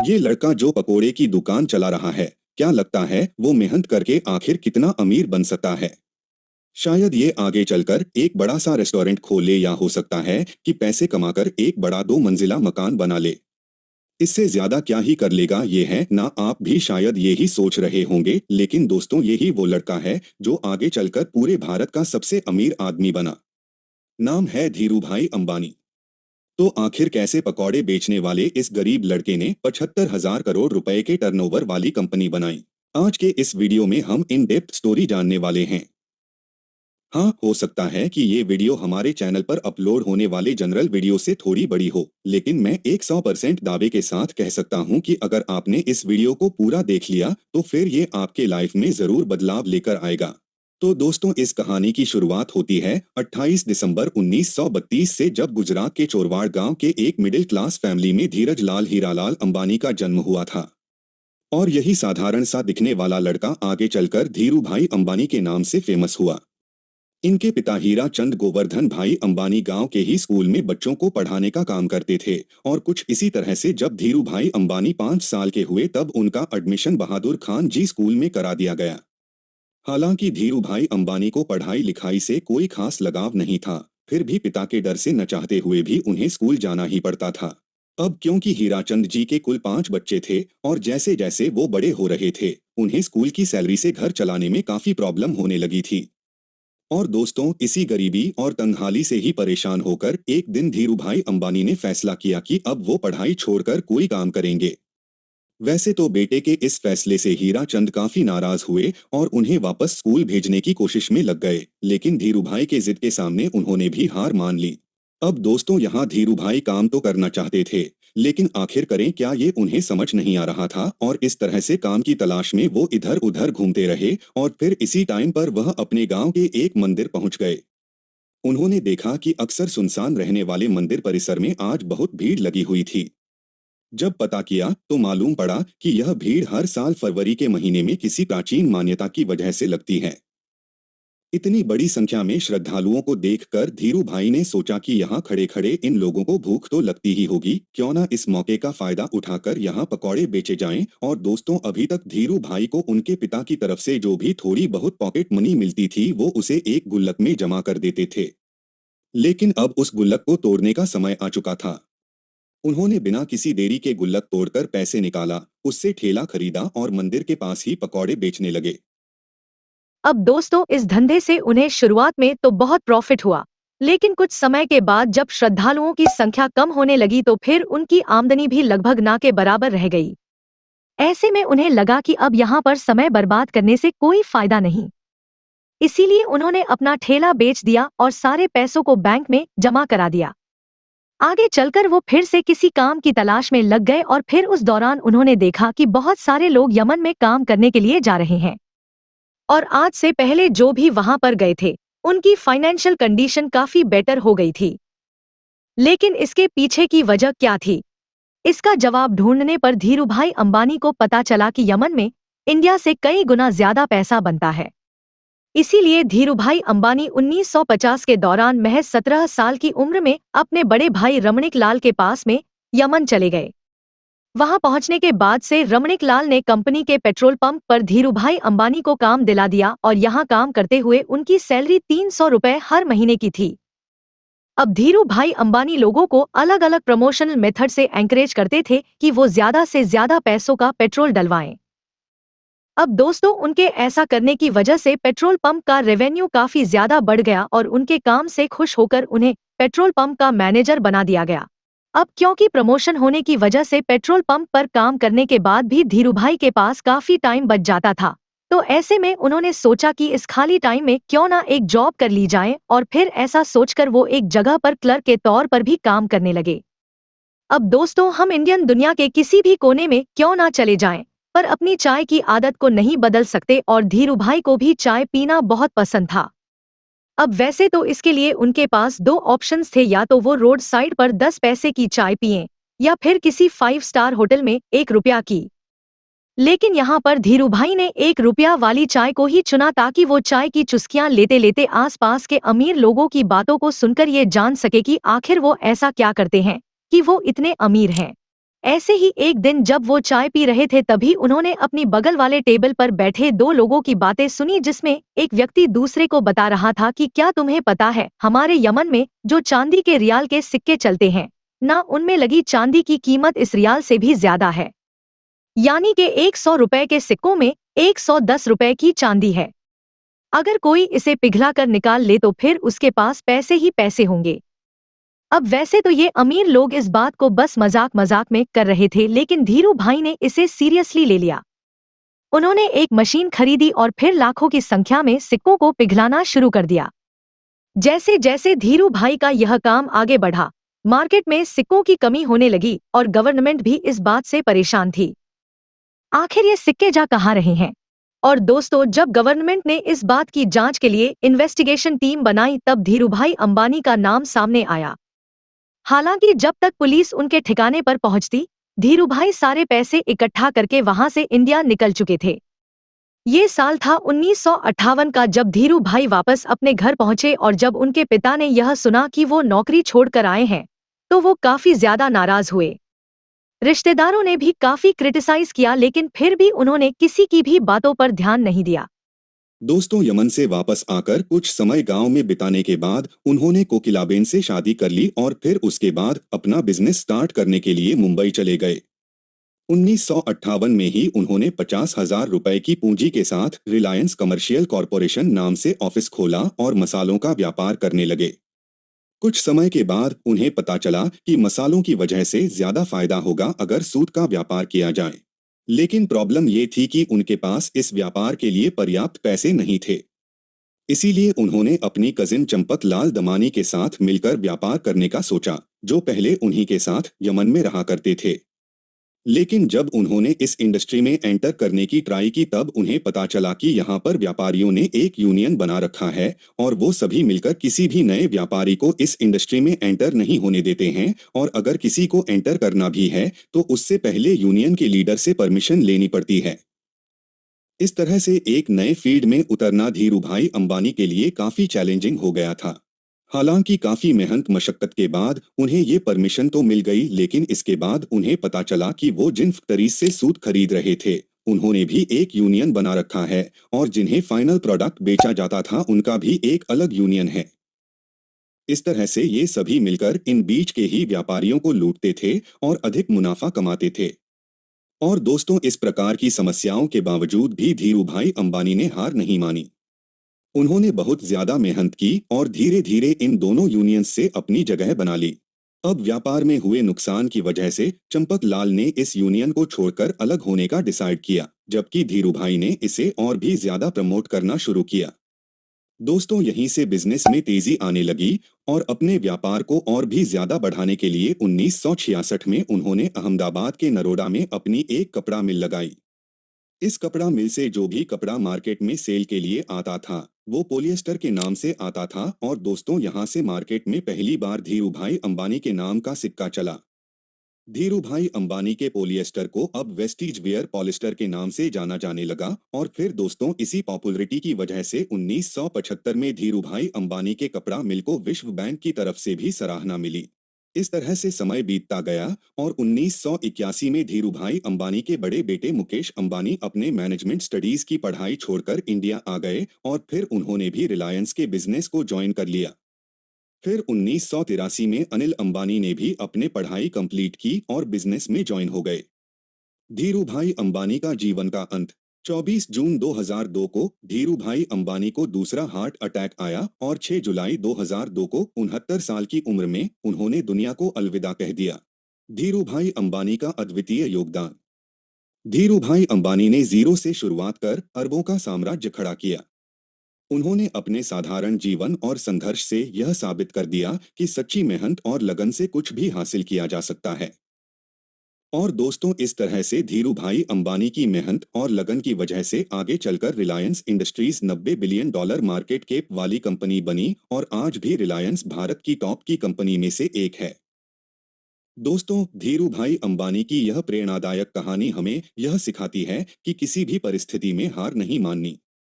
ये लड़का जो पकोड़े की दुकान चला रहा है, क्या लगता है वो मेहनत करके आखिर कितना अमीर बन सकता है? शायद ये आगे चलकर एक बड़ा सा रेस्टोरेंट खोले या हो सकता है कि पैसे कमाकर एक बड़ा 2 मंजिला मकान बना ले। इससे ज्यादा क्या ही कर लेगा ये है ना, आप भी शायद यही सोच रहे होंगे, लेकिन दोस्तों यही वो लड़का है जो आगे चलकर पूरे भारत का सबसे अमीर आदमी बना। नाम है धीरूभाई अंबानी। तो आखिर कैसे पकौड़े बेचने वाले इस गरीब लड़के ने 75,000 करोड़ रुपए के टर्नओवर वाली कंपनी बनाई? आज के इस वीडियो में हम इन डेप्थ स्टोरी जानने वाले हैं। हाँ, हो सकता है कि ये वीडियो हमारे चैनल पर अपलोड होने वाले जनरल वीडियो से थोड़ी बड़ी हो, लेकिन मैं एक 100% दावे के साथ कह सकता हूँ कि अगर आपने इस वीडियो को पूरा देख लिया तो फिर ये आपके लाइफ में जरूर बदलाव लेकर आएगा। तो दोस्तों, इस कहानी की शुरुआत होती है 28 दिसंबर 1932 से, जब गुजरात के चोरवाड़ गांव के एक मिडिल क्लास फैमिली में धीरज लाल हीरालाल अंबानी का जन्म हुआ था। और यही साधारण सा दिखने वाला लड़का आगे चलकर धीरू भाई अंबानी के नाम से फेमस हुआ। इनके पिता हीरा चंद गोवर्धन भाई अंबानी गांव के ही स्कूल में बच्चों को पढ़ाने का काम करते थे, और कुछ इसी तरह से जब धीरू भाई अंबानी 5 साल के हुए तब उनका एडमिशन बहादुर खान जी स्कूल में करा दिया गया। हालांकि धीरू भाई अंबानी को पढ़ाई लिखाई से कोई खास लगाव नहीं था, फिर भी पिता के डर से न चाहते हुए भी उन्हें स्कूल जाना ही पड़ता था। अब क्योंकि हीराचंद जी के कुल 5 बच्चे थे और जैसे जैसे वो बड़े हो रहे थे, उन्हें स्कूल की सैलरी से घर चलाने में काफी प्रॉब्लम होने लगी थी। और दोस्तों, इसी गरीबी और तंगहाली से ही परेशान होकर एक दिन धीरूभाई अंबानी ने फैसला किया कि अब वो पढ़ाई छोड़कर कोई काम करेंगे। वैसे तो बेटे के इस फैसले से हीरा चंद काफी नाराज हुए और उन्हें वापस स्कूल भेजने की कोशिश में लग गए, लेकिन धीरूभाई के जिद के सामने उन्होंने भी हार मान ली। अब दोस्तों, यहाँ धीरूभाई काम तो करना चाहते थे, लेकिन आखिर करें क्या, ये उन्हें समझ नहीं आ रहा था, और इस तरह से काम की तलाश में वो इधर उधर घूमते रहे और फिर इसी टाइम पर वह अपने गांव के एक मंदिर पहुंच गए। उन्होंने देखा कि अक्सर सुनसान रहने वाले मंदिर परिसर में आज बहुत भीड़ लगी हुई थी। जब पता किया तो मालूम पड़ा कि यह भीड़ हर साल फरवरी के महीने में किसी प्राचीन मान्यता की वजह से लगती है। इतनी बड़ी संख्या में श्रद्धालुओं को देखकर धीरू भाई ने सोचा कि यहाँ खड़े खड़े इन लोगों को भूख तो लगती ही होगी, क्यों ना इस मौके का फायदा उठाकर यहाँ पकौड़े बेचे जाएं। और दोस्तों, अभी तक धीरू भाई को उनके पिता की तरफ से जो भी थोड़ी बहुत पॉकेट मनी मिलती थी वो उसे एक गुल्लक में जमा कर देते थे, लेकिन अब उस गुल्लक को तोड़ने का समय आ चुका था। उन्होंने बिना किसी देरी के गुल्लक तोड़कर पैसे निकाला, उससे ठेला खरीदा और मंदिर के पास ही पकौड़े बेचने लगे। अब दोस्तों, इस धंधे से उन्हें शुरुआत में तो बहुत प्रॉफिट हुआ, लेकिन कुछ समय के बाद जब श्रद्धालुओं की संख्या कम होने लगी तो फिर उनकी आमदनी भी लगभग ना के बराबर रह गई। ऐसे में उन्हें लगा कि अब यहाँ पर समय बर्बाद करने से कोई फायदा नहीं। इसीलिए उन्होंने अपना ठेला बेच दिया और सारे पैसों को बैंक में जमा करा दिया। आगे चलकर वो फिर से किसी काम की तलाश में लग गए और फिर उस दौरान उन्होंने देखा कि बहुत सारे लोग यमन में काम करने के लिए जा रहे हैं, और आज से पहले जो भी वहां पर गए थे उनकी फाइनेंशियल कंडीशन काफी बेटर हो गई थी। लेकिन इसके पीछे की वजह क्या थी? इसका जवाब ढूंढने पर धीरूभाई अंबानी को पता चला कि यमन में इंडिया से कई गुना ज्यादा पैसा बनता है। इसीलिए धीरूभाई अंबानी 1950 के दौरान महज 17 साल की उम्र में अपने बड़े भाई रमणीक लाल के पास में यमन चले गए। वहां पहुंचने के बाद से रमणीक लाल ने कंपनी के पेट्रोल पंप पर धीरूभाई अंबानी को काम दिला दिया और यहां काम करते हुए उनकी सैलरी 300 रुपए हर महीने की थी। अब धीरू भाई अंबानी लोगों को अलग अलग प्रमोशनल मेथड से एंकरेज करते थे कि वो ज्यादा से ज्यादा पैसों का पेट्रोल डलवाएं। अब दोस्तों, उनके ऐसा करने की वजह से पेट्रोल पंप का रेवेन्यू काफी ज्यादा बढ़ गया और उनके काम से खुश होकर उन्हें पेट्रोल पंप का मैनेजर बना दिया गया। अब क्योंकि प्रमोशन होने की वजह से पेट्रोल पंप पर काम करने के बाद भी धीरूभाई के पास काफी टाइम बच जाता था, तो ऐसे में उन्होंने सोचा कि इस खाली टाइम में क्यों ना एक जॉब कर ली जाए, और फिर ऐसा सोचकर वो एक जगह पर क्लर्क के तौर पर भी काम करने लगे। अब दोस्तों, हम इंडियन दुनिया के किसी भी कोने में क्यों ना चले जाएं, पर अपनी चाय की आदत को नहीं बदल सकते, और धीरूभाई को भी चाय पीना बहुत पसंद था। अब वैसे तो इसके लिए उनके पास दो ऑप्शंस थे, या तो वो रोड साइड पर 10 पैसे की चाय पिएं या फिर किसी 5 स्टार होटल में 1 रुपया की। लेकिन यहाँ पर धीरूभाई ने 1 रुपया वाली चाय को ही चुना, ताकि वो चाय की चुस्कियां लेते लेते आसपास के अमीर लोगों की बातों को सुनकर ये जान सके कि आखिर वो ऐसा क्या करते हैं कि वो इतने अमीर हैं। ऐसे ही एक दिन जब वो चाय पी रहे थे तभी उन्होंने अपनी बगल वाले टेबल पर बैठे दो लोगों की बातें सुनी, जिसमें एक व्यक्ति दूसरे को बता रहा था कि क्या तुम्हें पता है, हमारे यमन में जो चांदी के रियाल के सिक्के चलते हैं ना, उनमें लगी चांदी की कीमत इस रियाल से भी ज्यादा है। यानी कि 100 रुपए के सिक्कों में 110 रुपए की चांदी है। अगर कोई इसे पिघला कर निकाल ले तो फिर उसके पास पैसे ही पैसे होंगे। अब वैसे तो ये अमीर लोग इस बात को बस मजाक मजाक में कर रहे थे, लेकिन धीरू भाई ने इसे सीरियसली ले लिया। उन्होंने एक मशीन खरीदी और फिर लाखों की संख्या में सिक्कों को पिघलाना शुरू कर दिया। जैसे जैसे धीरू भाई का यह काम आगे बढ़ा, मार्केट में सिक्कों की कमी होने लगी और गवर्नमेंट भी इस बात से परेशान थी। आखिर ये सिक्के जा कहाँ रहे हैं? और दोस्तों, जब गवर्नमेंट ने इस बात की जांच के लिए इन्वेस्टिगेशन टीम बनाई तब धीरूभाई अंबानी का नाम सामने आया। हालांकि जब तक पुलिस उनके ठिकाने पर पहुंचती, धीरूभाई सारे पैसे इकट्ठा करके वहां से इंडिया निकल चुके थे। ये साल था 1958 का जब धीरूभाई वापस अपने घर पहुंचे और जब उनके पिता ने यह सुना कि वो नौकरी छोड़कर आए हैं, तो वो काफी ज्यादा नाराज हुए। रिश्तेदारों ने भी काफी क्रिटिसाइज किया, लेकिन फिर भी उन्होंने किसी की भी बातों पर ध्यान नहीं दिया। दोस्तों, यमन से वापस आकर कुछ समय गांव में बिताने के बाद उन्होंने कोकिलाबेन से शादी कर ली और फिर उसके बाद अपना बिजनेस स्टार्ट करने के लिए मुंबई चले गए। 1958 में ही उन्होंने 50,000 रुपए की पूंजी के साथ रिलायंस कमर्शियल कॉरपोरेशन नाम से ऑफिस खोला और मसालों का व्यापार करने लगे। कुछ समय के बाद उन्हें पता चला कि मसालों की वजह से ज्यादा फायदा होगा अगर सूत का व्यापार किया जाए। लेकिन प्रॉब्लम ये थी कि उनके पास इस व्यापार के लिए पर्याप्त पैसे नहीं थे। इसीलिए उन्होंने अपनी कजिन चंपक लाल दमानी के साथ मिलकर व्यापार करने का सोचा, जो पहले उन्हीं के साथ यमन में रहा करते थे। लेकिन जब उन्होंने इस इंडस्ट्री में एंटर करने की ट्राई की तब उन्हें पता चला कि यहाँ पर व्यापारियों ने एक यूनियन बना रखा है और वो सभी मिलकर किसी भी नए व्यापारी को इस इंडस्ट्री में एंटर नहीं होने देते हैं, और अगर किसी को एंटर करना भी है तो उससे पहले यूनियन के लीडर से परमिशन लेनी पड़ती है। इस तरह से एक नए फील्ड में उतरना धीरूभाई अंबानी के लिए काफी चैलेंजिंग हो गया था। हालांकि काफी मेहनत मशक्कत के बाद उन्हें ये परमिशन तो मिल गई, लेकिन इसके बाद उन्हें पता चला कि वो जिन फैक्ट्री से सूत खरीद रहे थे उन्होंने भी एक यूनियन बना रखा है, और जिन्हें फाइनल प्रोडक्ट बेचा जाता था उनका भी एक अलग यूनियन है। इस तरह से ये सभी मिलकर इन बीच के ही व्यापारियों को लूटते थे और अधिक मुनाफा कमाते थे। और दोस्तों, इस प्रकार की समस्याओं के बावजूद भी धीरूभाई अंबानी ने हार नहीं मानी। उन्होंने बहुत ज्यादा मेहनत की और धीरे धीरे इन दोनों यूनियंस से अपनी जगह बना ली। अब व्यापार में हुए नुकसान की वजह से चंपक लाल ने इस यूनियन को छोड़कर अलग होने का डिसाइड किया, जबकि धीरूभाई ने इसे और भी ज्यादा प्रमोट करना शुरू किया। दोस्तों, यहीं से बिजनेस में तेजी आने लगी और अपने व्यापार को और भी ज्यादा बढ़ाने के लिए 1966 में उन्होंने अहमदाबाद के नरोडा में अपनी एक कपड़ा मिल लगाई। इस कपड़ा मिल से जो भी कपड़ा मार्केट में सेल के लिए आता था वो पॉलिएस्टर के नाम से आता था, और दोस्तों यहाँ से मार्केट में पहली बार धीरूभाई अंबानी के नाम का सिक्का चला। धीरूभाई अंबानी के पॉलिएस्टर को अब वेस्टीज वेयर पॉलिस्टर के नाम से जाना जाने लगा, और फिर दोस्तों इसी पॉपुलरिटी की वजह से 1975 में धीरूभाई अंबानी के कपड़ा मिल को विश्व बैंक की तरफ से भी सराहना मिली। इस तरह से समय बीतता गया और 1981 में धीरूभाई अंबानी के बड़े बेटे मुकेश अंबानी अपने मैनेजमेंट स्टडीज की पढ़ाई छोड़कर इंडिया आ गए और फिर उन्होंने भी रिलायंस के बिजनेस को ज्वाइन कर लिया। फिर 1983 में अनिल अंबानी ने भी अपने पढ़ाई कंप्लीट की और बिजनेस में ज्वाइन हो गए। धीरूभाई अंबानी का जीवन का अंत 24 जून 2002 को धीरूभाई अंबानी को दूसरा हार्ट अटैक आया और 6 जुलाई 2002 को 69 साल की उम्र में उन्होंने दुनिया को अलविदा कह दिया। धीरूभाई अंबानी का अद्वितीय योगदान। धीरूभाई अंबानी ने जीरो से शुरुआत कर अरबों का साम्राज्य खड़ा किया। उन्होंने अपने साधारण जीवन और संघर्ष से यह साबित कर दिया कि सच्ची मेहनत और लगन से कुछ भी हासिल किया जा सकता है। और दोस्तों, इस तरह से धीरूभाई अंबानी की मेहनत और लगन की वजह से आगे चलकर Reliance industries 90 billion dollar market cap वाली कंपनी बनी और आज भी रिलायंस भारत की टॉप की कंपनी में से एक है। दोस्तों, धीरूभाई अंबानी की यह प्रेरणादायक कहानी हमें यह सिखाती है कि किसी भी परिस्थिति में हार नहीं माननी।